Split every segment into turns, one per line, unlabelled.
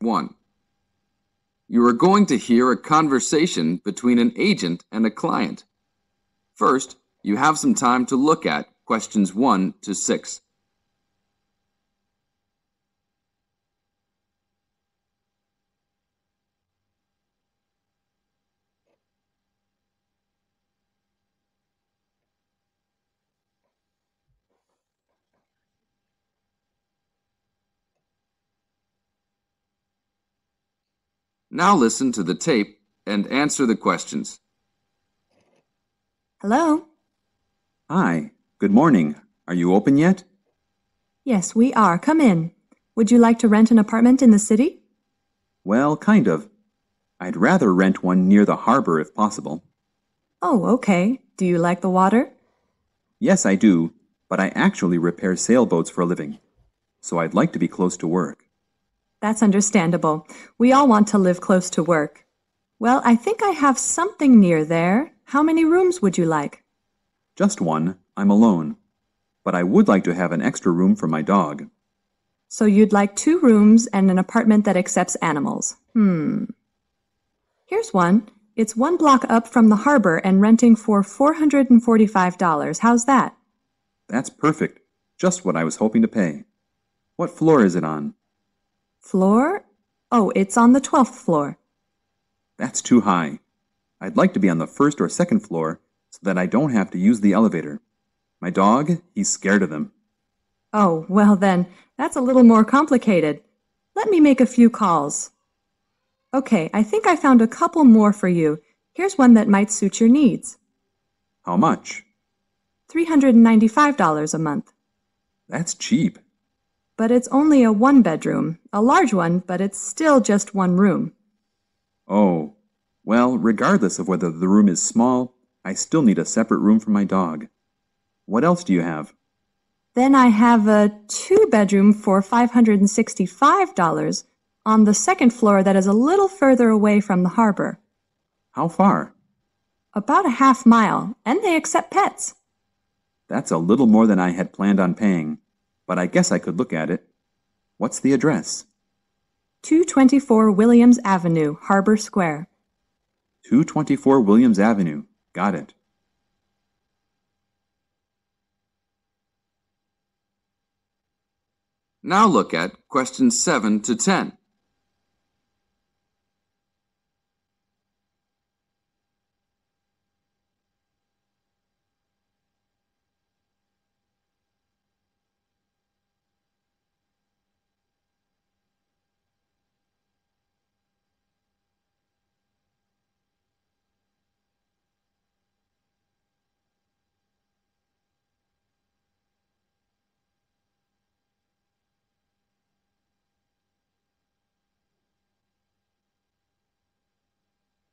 1. You are going to hear a conversation between an agent and a client. First, you have some time to look at questions 1 to 6. Now listen to the tape and answer the questions.
Hello?
Hi, good morning. Are you open yet?
Yes, we are. Come in. Would you like to rent an apartment in the city?
Well, kind of. I'd rather rent one near the harbor if possible.
Oh, okay. Do you like the water?
Yes, I do, but I actually repair sailboats for a living, so I'd like to be close to work.
That's understandable. We all want to live close to work. Well, I think I have something near there. How many rooms would you like?
Just one. I'm alone. But I would like to have an extra room for my dog.
So you'd like 2 rooms and an apartment that accepts animals. Here's one. It's 1 block up from the harbor and renting for $445. How's that?
That's perfect. Just what I was hoping to pay. What floor is it on?
Floor? Oh, it's on the 12th floor.
That's too high. I'd like to be on the first or second floor so that I don't have to use the elevator. My dog, he's scared of them.
Oh, well then, that's a little more complicated. Let me make a few calls. Okay, I think I found a couple more for you. Here's one that might suit your needs.
How much?
$395 a month.
That's cheap.
But it's only a 1-bedroom, a large one, but it's still just 1 room.
Oh, well, regardless of whether the room is small, I still need a separate room for my dog. What else do you have?
Then I have a 2-bedroom for $565 on the 2nd floor that is a little further away from the harbor.
How far?
About a half mile, and they accept pets.
That's a little more than I had planned on paying, but I guess I could look at it. What's the address?
224 Williams Avenue, Harbor Square.
224 Williams Avenue. Got it.
Now look at questions 7 to 10.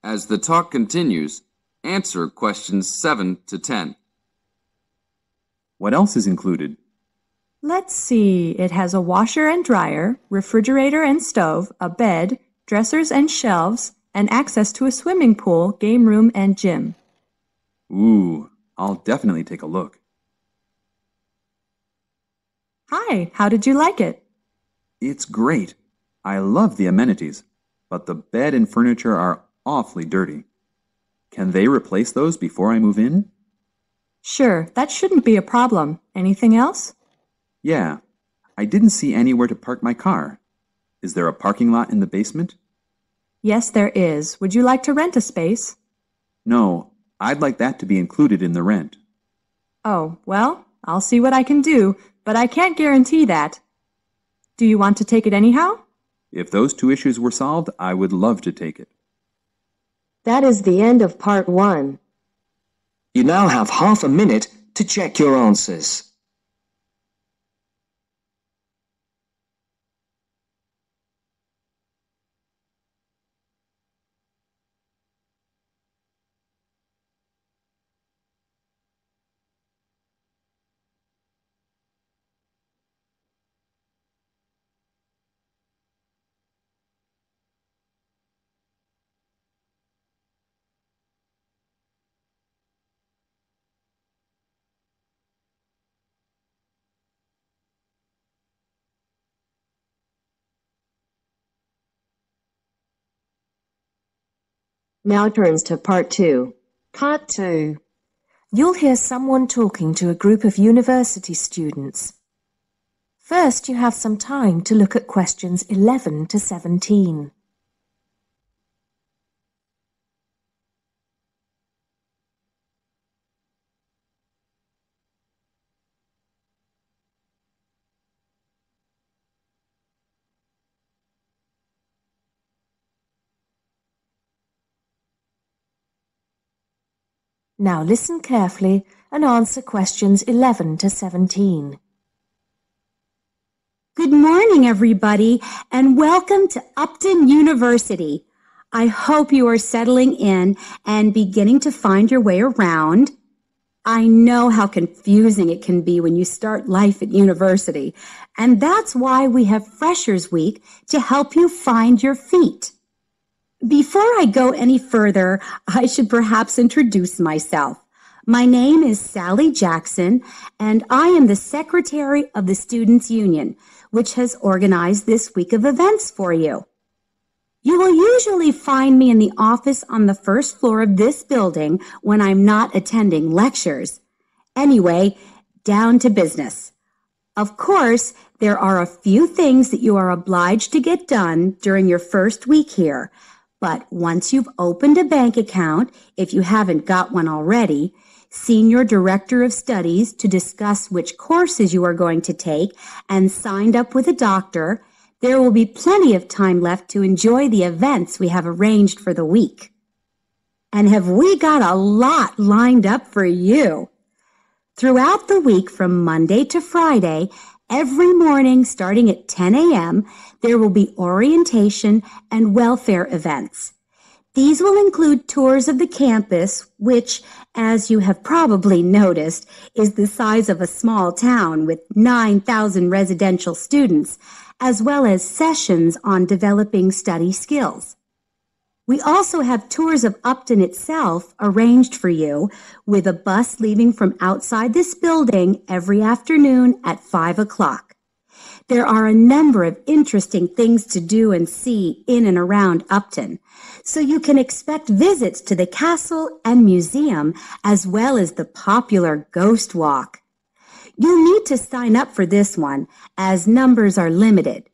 As the talk continues, answer questions 7 to 10.
What else is included?
Let's see, it has a washer and dryer, refrigerator and stove, a bed, dressers and shelves, and access to a swimming pool, game room, and gym.
Ooh, I'll definitely take a look.
Hi, how did you like it?
It's great. I love the amenities, but the bed and furniture are awfully dirty. Can they replace those before I move in?
Sure, that shouldn't be a problem. Anything else?
Yeah, I didn't see anywhere to park my car. Is there a parking lot in the basement?
Yes, there is. Would you like to rent a space?
No, I'd like that to be included in the rent.
Oh, well, I'll see what I can do, but I can't guarantee that. Do you want to take it anyhow?
If those 2 issues were solved, I would love to take it.
That is the end of part 1.
You now have half a minute to check your answers.
Now turns to part 2.
Part 2. You'll hear someone talking to a group of university students. First, you have some time to look at questions 11 to 17. Now listen carefully and answer questions 11 to 17.
Good morning, everybody, and welcome to Upton University. I hope you are settling in and beginning to find your way around. I know how confusing it can be when you start life at university, and that's why we have Freshers Week to help you find your feet. Before I go any further, I should perhaps introduce myself. My name is Sally Jackson, and I am the Secretary of the Students' Union, which has organized this week of events for you. You will usually find me in the office on the first floor of this building when I'm not attending lectures. Anyway, down to business. Of course, there are a few things that you are obliged to get done during your first week here. But once you've opened a bank account, if you haven't got one already, seen your director of studies to discuss which courses you are going to take, and signed up with a doctor, there will be plenty of time left to enjoy the events we have arranged for the week. And have we got a lot lined up for you? Throughout the week from Monday to Friday, every morning starting at 10 a.m., there will be orientation and welfare events. These will include tours of the campus, which, as you have probably noticed, is the size of a small town with 9,000 residential students, as well as sessions on developing study skills. We also have tours of Upton itself arranged for you, with a bus leaving from outside this building every afternoon at 5 o'clock. There are a number of interesting things to do and see in and around Upton, so you can expect visits to the castle and museum as well as the popular Ghost Walk. You'll need to sign up for this one, as numbers are limited.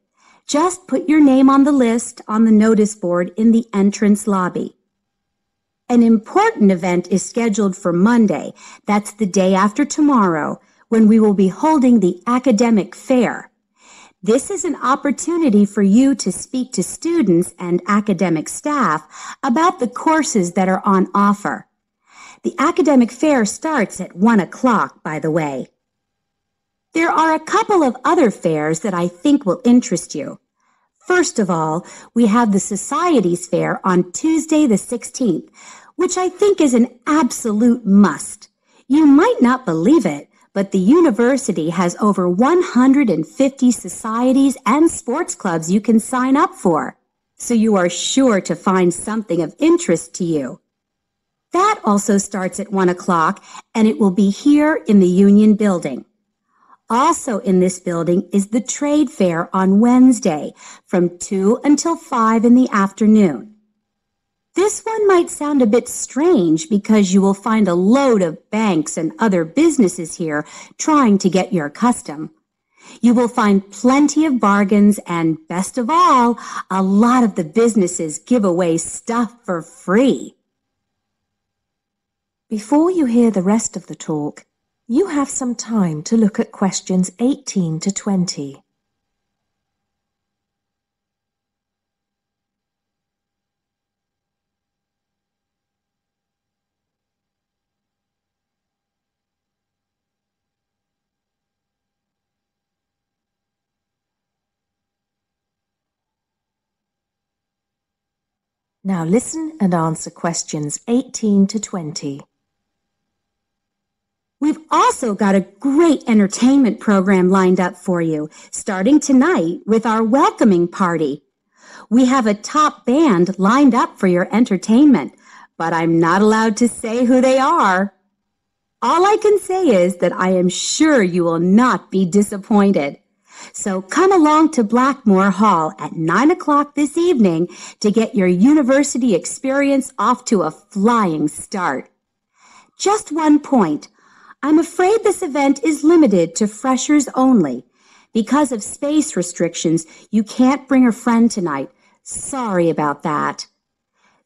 Just put your name on the list on the notice board in the entrance lobby. An important event is scheduled for Monday, that's the day after tomorrow, when we will be holding the academic fair. This is an opportunity for you to speak to students and academic staff about the courses that are on offer. The academic fair starts at 1 o'clock, by the way. There are a couple of other fairs that I think will interest you. First of all, we have the Societies Fair on Tuesday the 16th, which I think is an absolute must. You might not believe it, but the university has over 150 societies and sports clubs you can sign up for, so you are sure to find something of interest to you. That also starts at 1 o'clock, and it will be here in the Union Building. Also in this building is the Trade Fair on Wednesday from 2 until 5 in the afternoon. This one might sound a bit strange because you will find a load of banks and other businesses here trying to get your custom. You will find plenty of bargains and, best of all, a lot of the businesses give away stuff for free.
Before you hear the rest of the talk, you have some time to look at questions 18 to 20. Now listen and answer questions 18 to 20.
We've also got a great entertainment program lined up for you, starting tonight with our welcoming party. We have a top band lined up for your entertainment, but I'm not allowed to say who they are. All I can say is that I am sure you will not be disappointed. So come along to Blackmore Hall at 9 o'clock this evening to get your university experience off to a flying start. Just one point. I'm afraid this event is limited to freshers only. Because of space restrictions, you can't bring a friend tonight. Sorry about that.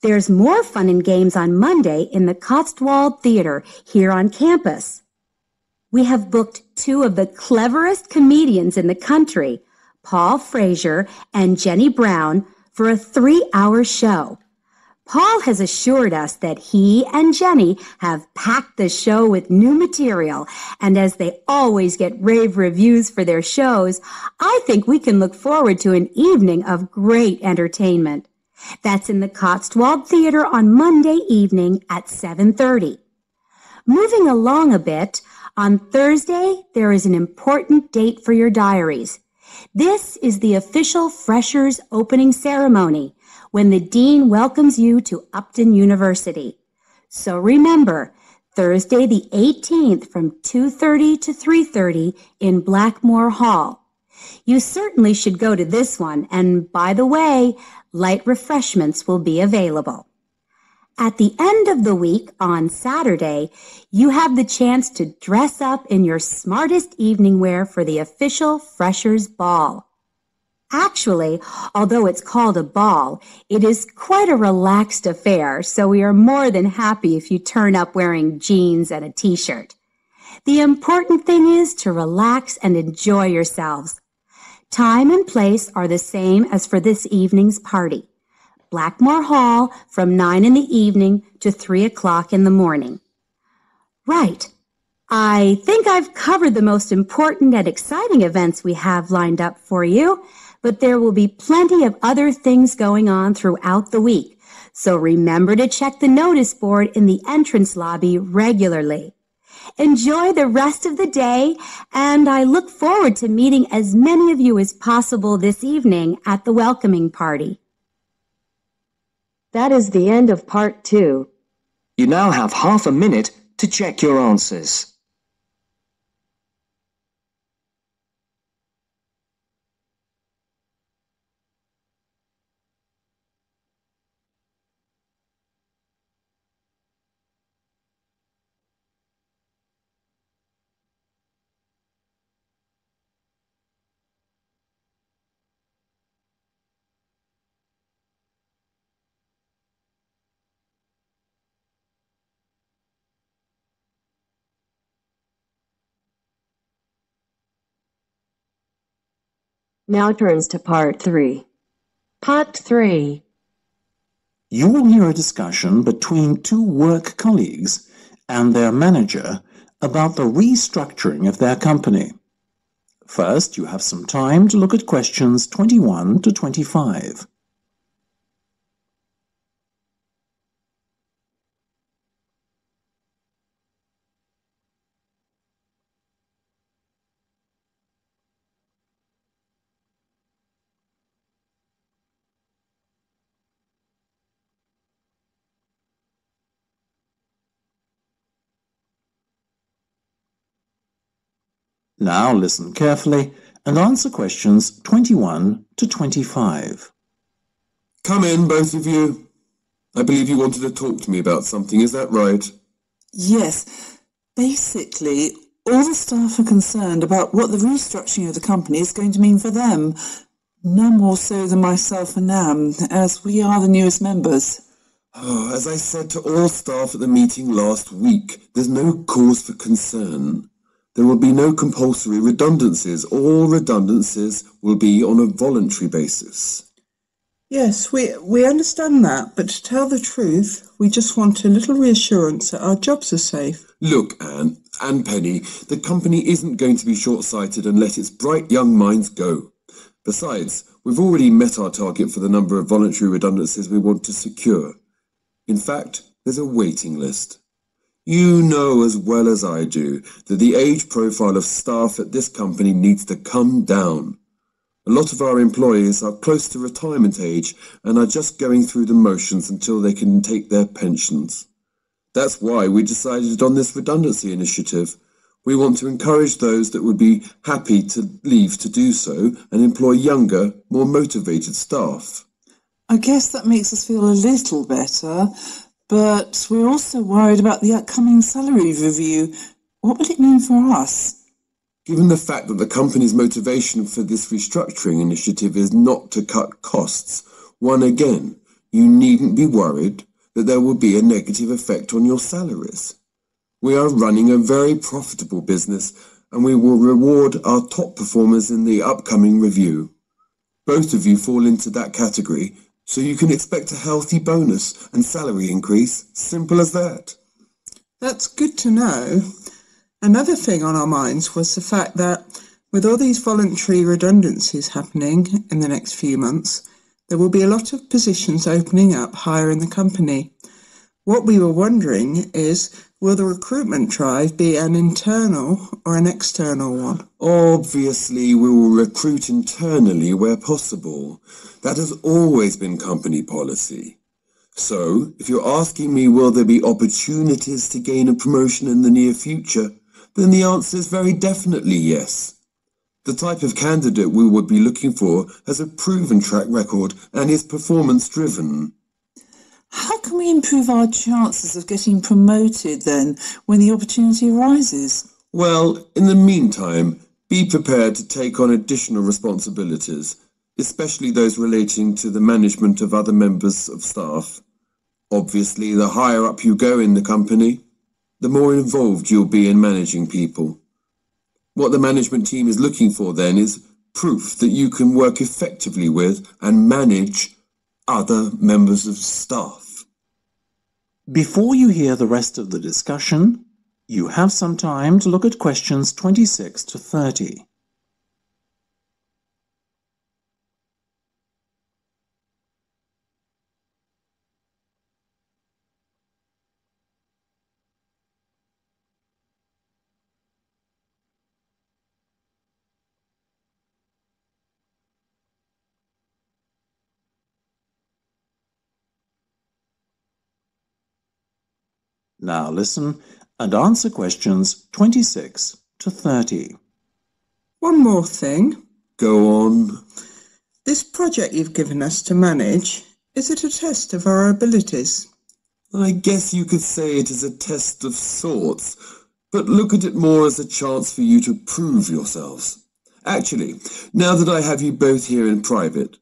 There's more fun and games on Monday in the Cotswold Theater here on campus. We have booked two of the cleverest comedians in the country, Paul Frazier and Jenny Brown, for a 3-hour show. Paul has assured us that he and Jenny have packed the show with new material, and as they always get rave reviews for their shows, I think we can look forward to an evening of great entertainment. That's in the Cotswold Theater on Monday evening at 7:30. Moving along a bit, on Thursday, there is an important date for your diaries. This is the official Freshers opening ceremony, when the Dean welcomes you to Upton University. So remember, Thursday the 18th from 2:30 to 3:30 in Blackmore Hall. You certainly should go to this one, and by the way, light refreshments will be available. At the end of the week, on Saturday, you have the chance to dress up in your smartest evening wear for the official Freshers' Ball. Actually, although it's called a ball, it is quite a relaxed affair, so we are more than happy if you turn up wearing jeans and a t-shirt. The important thing is to relax and enjoy yourselves. Time and place are the same as for this evening's party. Blackmore Hall from 9 in the evening to 3 o'clock in the morning. Right. I think I've covered the most important and exciting events we have lined up for you, but there will be plenty of other things going on throughout the week, so remember to check the notice board in the entrance lobby regularly. Enjoy the rest of the day, and I look forward to meeting as many of you as possible this evening at the welcoming party.
That is the end of part 2.
You now have half a minute to check your answers.
Now turns to part 3. Part 3.
You will hear a discussion between two work colleagues and their manager about the restructuring of their company. First, you have some time to look at questions 21 to 25. Now listen carefully and answer questions 21 to 25.
Come in, both of you. I believe you wanted to talk to me about something, is that right?
Yes. Basically, all the staff are concerned about what the restructuring of the company is going to mean for them. None more so than myself and Nam, as we are the newest members.
Oh, as I said to all staff at the meeting last week, there's no cause for concern. There will be no compulsory redundancies. All redundancies will be on a voluntary basis.
Yes, we understand that, but to tell the truth, we just want a little reassurance that our jobs are safe.
Look, Anne and Penny, the company isn't going to be short-sighted and let its bright young minds go. Besides, we've already met our target for the number of voluntary redundancies we want to secure. In fact, there's a waiting list. You know as well as I do that the age profile of staff at this company needs to come down. A lot of our employees are close to retirement age and are just going through the motions until they can take their pensions. That's why we decided on this redundancy initiative. We want to encourage those that would be happy to leave to do so and employ younger, more motivated staff.
I guess that makes us feel a little better, but we're also worried about the upcoming salary review. What will it mean for us?
Given the fact that the company's motivation for this restructuring initiative is not to cut costs, you needn't be worried that there will be a negative effect on your salaries. We are running a very profitable business and we will reward our top performers in the upcoming review. Both of you fall into that category, so you can expect a healthy bonus and salary increase. Simple as that.
That's good to know. Another thing on our minds was the fact that with all these voluntary redundancies happening in the next few months, there will be a lot of positions opening up higher in the company. What we were wondering is, will the recruitment drive be an internal or an external one?
Obviously, we will recruit internally where possible. That has always been company policy. So, if you're asking me will there be opportunities to gain a promotion in the near future, then the answer is very definitely yes. The type of candidate we would be looking for has a proven track record and is performance-driven.
How can we improve our chances of getting promoted then, when the opportunity arises?
Well, in the meantime, be prepared to take on additional responsibilities, especially those relating to the management of other members of staff. Obviously, the higher up you go in the company, the more involved you'll be in managing people. What the management team is looking for then is proof that you can work effectively with and manage other members of staff.
Before you hear the rest of the discussion, you have some time to look at questions 26 to 30. Now listen and answer questions 26 to 30.
One more thing.
Go on.
This project you've given us to manage, is it a test of our abilities?
I guess you could say it is a test of sorts, but look at it more as a chance for you to prove yourselves. Actually, now that I have you both here in private,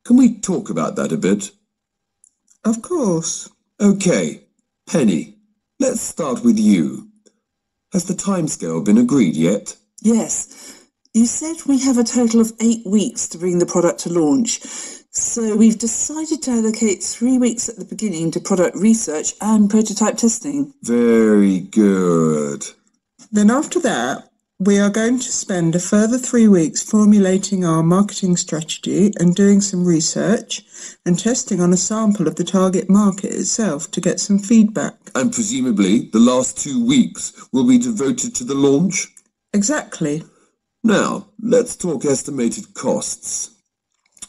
can we talk about that a bit?
Of course.
Okay, Penny, let's start with you. Has the timescale been agreed yet?
Yes. You said we have a total of 8 weeks to bring the product to launch. So we've decided to allocate 3 weeks at the beginning to product research and prototype testing.
Very good.
Then after that, we are going to spend a further 3 weeks formulating our marketing strategy and doing some research and testing on a sample of the target market itself to get some feedback.
And presumably the last 2 weeks will be devoted to the launch?
Exactly.
Now, let's talk estimated costs.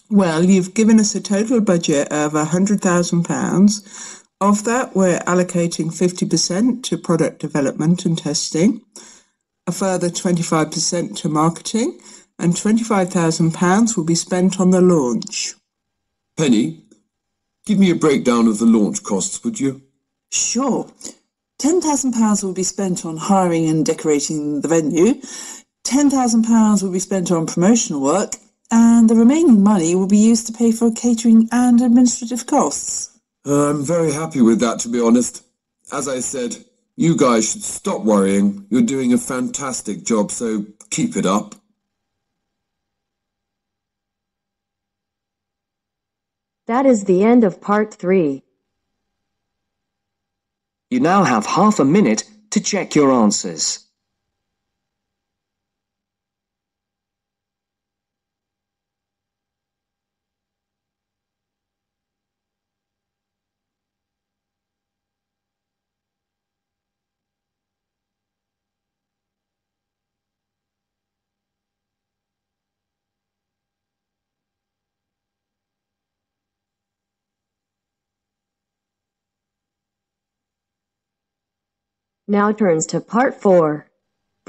Well, you've given us a total budget of £100,000. Of that, we're allocating 50% to product development and testing, a further 25% to marketing, and £25,000 will be spent on the launch.
Penny, give me a breakdown of the launch costs, would you?
Sure. £10,000 will be spent on hiring and decorating the venue. £10,000 will be spent on promotional work, and the remaining money will be used to pay for catering and administrative costs.
I'm very happy with that, to be honest. As I said, you guys should stop worrying. You're doing a fantastic job, so keep it up.
That is the end of part 3.
You now have half a minute to check your answers.
Now turns to part 4.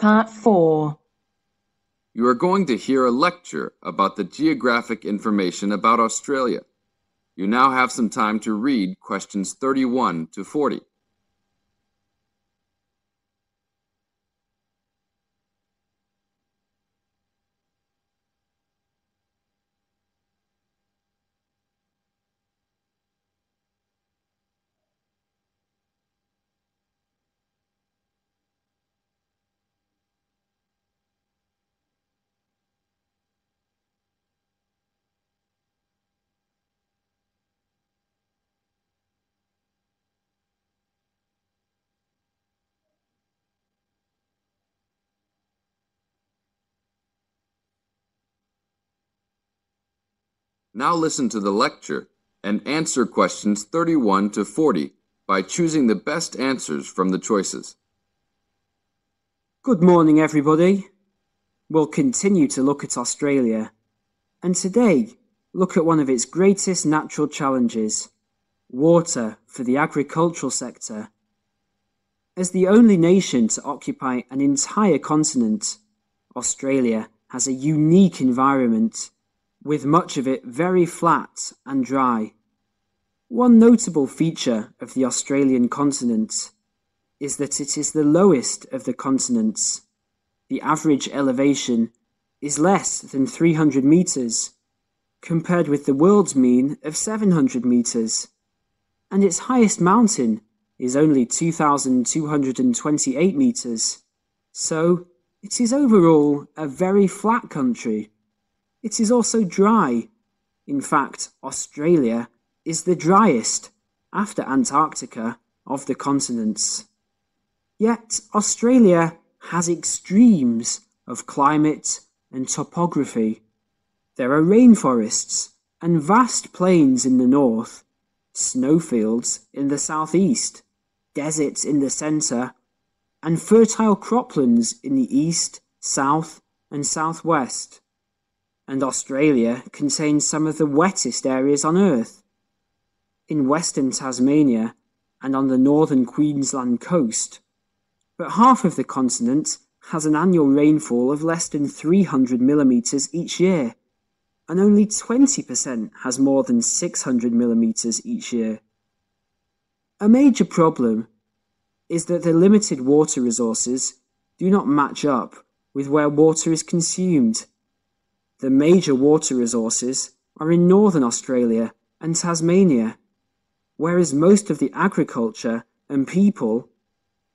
Part 4.
You are going to hear a lecture about the geographic information about Australia. You now have some time to read questions 31 to 40. Now listen to the lecture and answer questions 31 to 40 by choosing the best answers from the choices.
Good morning, everybody. We'll continue to look at Australia, and today look at one of its greatest natural challenges, water for the agricultural sector. As the only nation to occupy an entire continent, Australia has a unique environment, with much of it very flat and dry. One notable feature of the Australian continent is that it is the lowest of the continents. The average elevation is less than 300 metres, compared with the world's mean of 700 metres, and its highest mountain is only 2,228 metres, so it is overall a very flat country. It is also dry. In fact, Australia is the driest, after Antarctica, of the continents. Yet Australia has extremes of climate and topography. There are rainforests and vast plains in the north, snowfields in the southeast, deserts in the centre, and fertile croplands in the east, south, and southwest. And Australia contains some of the wettest areas on Earth. In western Tasmania and on the northern Queensland coast, but half of the continent has an annual rainfall of less than 300 millimetres each year, and only 20% has more than 600 millimetres each year. A major problem is that the limited water resources do not match up with where water is consumed. The major water resources are in northern Australia and Tasmania, whereas most of the agriculture and people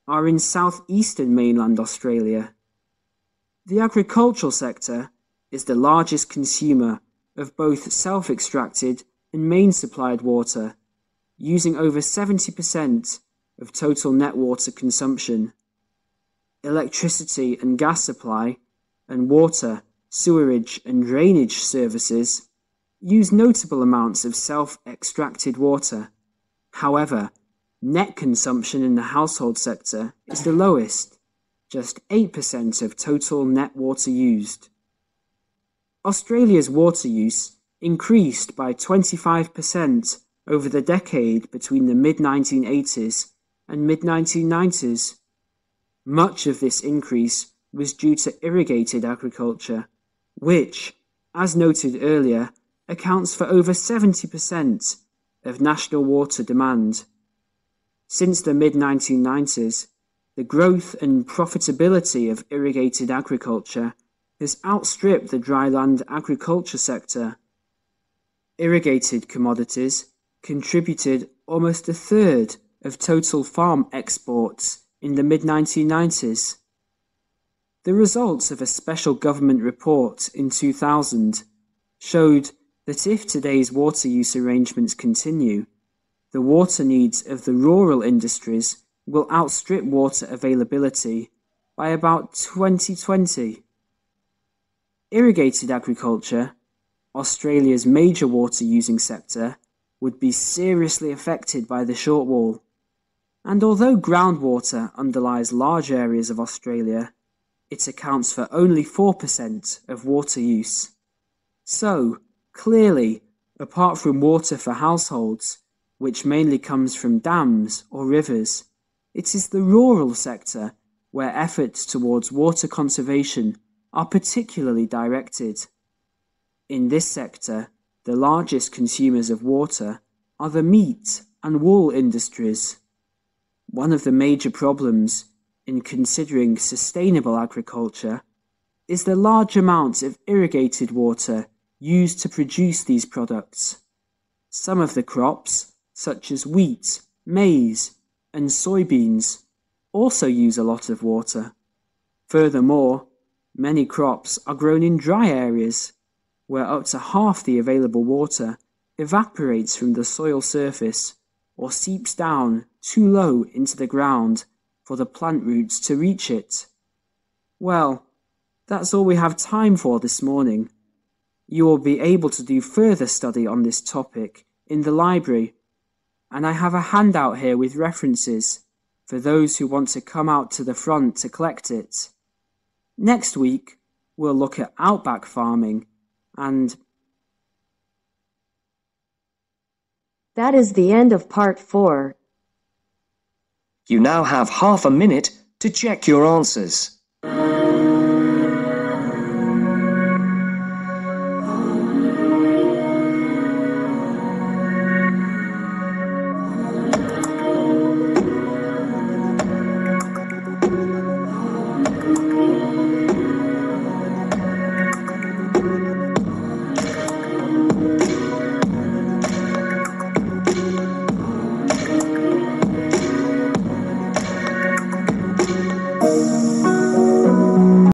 are in southeastern mainland Australia. The agricultural sector is the largest consumer of both self-extracted and main-supplied water, using over 70% of total net water consumption. Electricity and gas supply and water, sewerage and drainage services use notable amounts of self-extracted water. However, net consumption in the household sector is the lowest, just 8% of total net water used. Australia's water use increased by 25% over the decade between the mid-1980s and mid-1990s. Much of this increase was due to irrigated agriculture, which, as noted earlier, accounts for over 70% of national water demand. Since the mid-1990s, the growth and profitability of irrigated agriculture has outstripped the dryland agriculture sector. Irrigated commodities contributed almost a third of total farm exports in the mid-1990s. The results of a special government report in 2000 showed that if today's water use arrangements continue, the water needs of the rural industries will outstrip water availability by about 2020. Irrigated agriculture, Australia's major water-using sector, would be seriously affected by the shortfall. And although groundwater underlies large areas of Australia, it accounts for only 4% of water use. So, clearly, apart from water for households, which mainly comes from dams or rivers, it is the rural sector where efforts towards water conservation are particularly directed. In this sector, the largest consumers of water are the meat and wool industries. One of the major problems in considering sustainable agriculture is the large amounts of irrigated water used to produce these products. Some of the crops, such as wheat, maize, and soybeans, also use a lot of water. Furthermore, many crops are grown in dry areas, where up to half the available water evaporates from the soil surface or seeps down too low into the ground for the plant roots to reach it. Well, that's all we have time for this morning. You will be able to do further study on this topic in the library, and I have a handout here with references for those who want to come out to the front to collect it. Next week, we'll look at outback farming and...
That is the end of part 4.
You now have half a minute to check your answers.